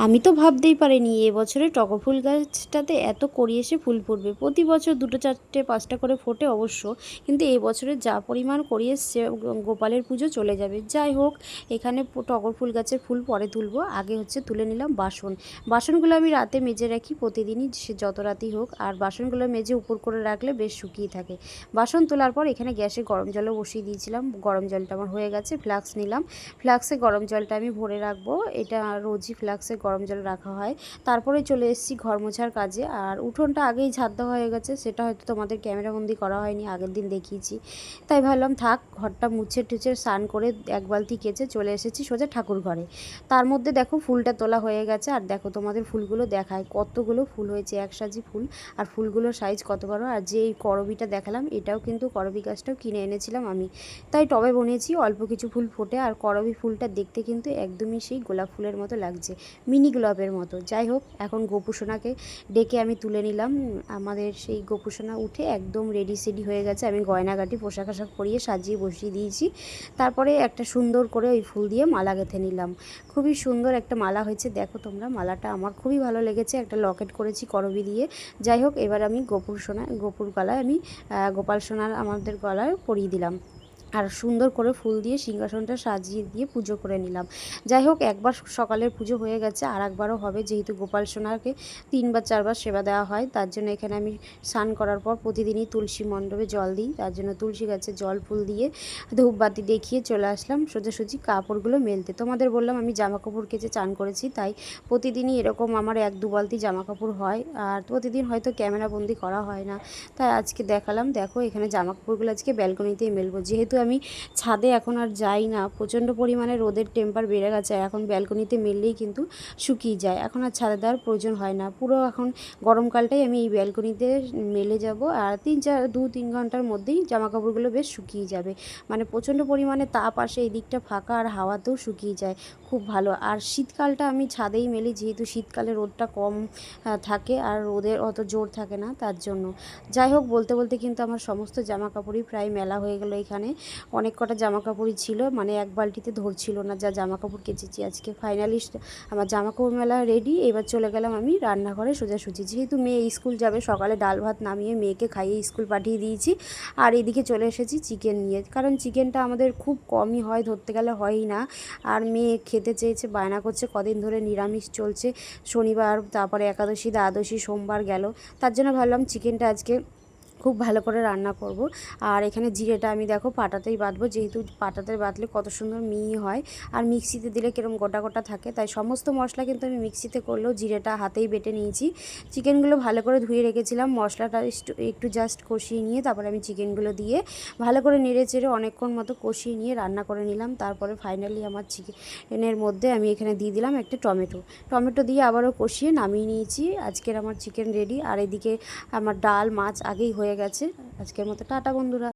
আমি তো ভাবতেই পারিনি এবছরে টগর ফুল গাছটাতে এত কড়ি এসে ফুল ফুটবে। প্রতি বছর 2টো 4টে 5টা করে ফোটে অবশ্য, কিন্তু এই বছরে যা পরিমাণ কড়ি এসছে গোপালের পুজো চলে যাবে। যাই হোক, এখানে টগর ফুল গাছের ফুল পরে তুলবো, আগে হচ্ছে তুলে নিলাম বাসনগুলো আমি রাতে মেজে রাখি প্রতিদিনই, সে যত রাতেই হোক। আর বাসনগুলো মেজে উপর করে রাখলে বেশ শুকিয়ে থাকে। বাসন তোলার পর এখানে গ্যাসে গরম জলও বসিয়ে দিয়েছিলাম, গরম জলটা আমার হয়ে গেছে। ফ্লাক্স নিলাম, ফ্লাক্সে গরম জলটা আমি ভরে রাখবো, এটা রোজই ফ্লাক্সে গরম জল রাখা হয়। তারপরে চলে এসেছি ঘর মোছার কাজে। আর উঠোনটা আগেই ঝাড় দেওয়া হয়ে গেছে, সেটা হয়তো তোমাদের ক্যামেরাবন্দি করা হয়নি, আগের দিন দেখিয়েছি। তাই ভাবলাম থাক, ঘরটা মুছে টুছে স্নান করে এক বালতি কেচে চলে এসেছি সোজা ঠাকুর ঘরে। তার মধ্যে দেখো ফুলটা তোলা হয়ে গেছে। আর দেখো তোমাদের ফুলগুলো দেখায়, কতগুলো ফুল হয়েছে, একসাজি ফুল। আর ফুলগুলোর সাইজ কত বড়। আর যে এই করবিটা দেখালাম, এটাও কিন্তু করবি গাছটাও কিনে এনেছিলাম আমি, তাই টবে বনিয়েছি। অল্প কিছু ফুল ফোটে, আর করবি ফুলটা দেখতে কিন্তু একদমই সেই গোলাপ ফুলের মতো লাগছে, মিনি গোলাপের মতো। যাই হোক, এখন গোপুসোনাকে ডেকে আমি তুলে নিলাম। আমাদের সেই গোপুসোনা উঠে একদম রেডি সেডি হয়ে গেছে। আমি গয়নাগাটি পোশাক আশাক পরিয়ে সাজিয়ে বসিয়ে দিয়েছি। তারপরে একটা সুন্দর করে ওই ফুল দিয়ে মালা গেঁথে নিলাম। খুবই সুন্দর একটা মালা হয়েছে, দেখো তোমরা। মালাটা আমার খুবই ভালো লেগেছে, একটা লকেট করেছি করবি দিয়ে। যাই হোক, এবার আমি গোপুর গলায় আমি গোপাল সোনার আমাদের গলায় পরিয়ে দিলাম। আর সুন্দর করে ফুল দিয়ে সিংহাসনটা সাজিয়ে দিয়ে পুজো করে নিলাম। যাই হোক, একবার সকালের পুজো হয়ে গেছে, আর একবারও হবে, যেহেতু গোপাল সোনাকে 3বার 4বার সেবা দেওয়া হয়। তার জন্য এখানে আমি স্নান করার পর প্রতিদিনই তুলসী মণ্ডপে জল দিই। তার জন্য তুলসী গাছে জল ফুল দিয়ে ধূপবাতি দেখিয়ে চলে আসলাম সোজাসুজি কাপড়গুলো মেলতে। তোমাদের বললাম আমি জামা কাপড় কেচে চান করেছি, তাই প্রতিদিনই এরকম আমার 1-2 বালতি জামা কাপড় হয়। আর প্রতিদিন হয়তো ক্যামেরাবন্দি করা হয় না, তাই আজকে দেখালাম। দেখো, এখানে জামা কাপড়গুলো আজকে ব্যালকনিতেই মেলবো, যেহেতু আমি ছাদে এখন আর যাই না, প্রচণ্ড পরিমাণে রোদের টেম্পার বেড়ে গেছে। এখন ব্যালকনিতে মেললেই কিন্তু শুকিয়ে যায়, এখন আর ছাদে দেওয়ার প্রয়োজন হয় না। পুরো এখন গরমকালটাই আমি এই ব্যালকনিতে মেলে যাব। আর 2-3 ঘন্টার মধ্যেই জামা কাপড়গুলো বেশ শুকিয়ে যাবে। মানে প্রচণ্ড পরিমাণে তাপ আসে, এই দিকটা ফাঁকা, আর হাওয়াতেও শুকিয়ে যায় খুব ভালো। আর শীতকালটা আমি ছাদেই মেলি, যেহেতু শীতকালে রোদটা কম থাকে আর রোদের অত জোর থাকে না, তার জন্য। যাই হোক, বলতে বলতে কিন্তু আমার সমস্ত জামা কাপড়ই প্রায় মেলা হয়ে গেলো। এখানে অনেক কটা জামা কাপড়ই ছিল, মানে এক বালতিতে ধরছিল না যা জামা কাপড় কেচেছি আজকে। ফাইনালি আমার জামা কাপড় মেলা রেডি। এবার চলে গেলাম আমি রান্নাঘরে সোজাসুজি, যেহেতু মেয়ে স্কুল যাবে। সকালে ডাল ভাত নামিয়ে মেয়েকে খাইয়ে স্কুল পাঠিয়ে দিয়েছি। আর এদিকে চলে এসেছি চিকেন নিয়ে, কারণ চিকেনটা আমাদের খুব কমই হয়, ধরতে গেলে হয়ই না। আর মেয়ে খেতে চেয়েছে, বায়না করছে, কদিন ধরে নিরামিষ চলছে। শনিবার, তারপরে একাদশী, দ্বাদশী, সোমবার গেল। তার জন্য ভাবলাম চিকেনটা আজকে খুব ভালো করে রান্না করব। আর এখানে জিরেটা আমি দেখো পাটাতেই বাটবো, যেহেতু পাটাতে বাটলে কত সুন্দর মিহি হয়। আর মিক্সিতে দিলে কিরম গোটা গোটা থাকে, তাই সমস্ত মশলা কিন্তু আমি মিক্সিতে করলেও জিরেটা হাতেই বেটে নিয়েছি। চিকেনগুলো ভালো করে ধুয়ে রেখেছিলাম, মশলাটা একটু জাস্ট কষিয়ে নিয়ে তারপরে আমি চিকেনগুলো দিয়ে ভালো করে নেড়ে চেড়ে অনেকক্ষণ মতো কষিয়ে নিয়ে রান্না করে নিলাম। তারপরে ফাইনালি আমার চিকেনের মধ্যে আমি এখানে দিয়ে দিলাম একটা টমেটো দিয়ে আবারও কষিয়ে নামিয়ে নিয়েছি। আজকের আমার চিকেন রেডি। আর এদিকে আমার ডাল মাছ আগেই হয়ে গেছে। আজকের মতো টাটা বন্ধুরা।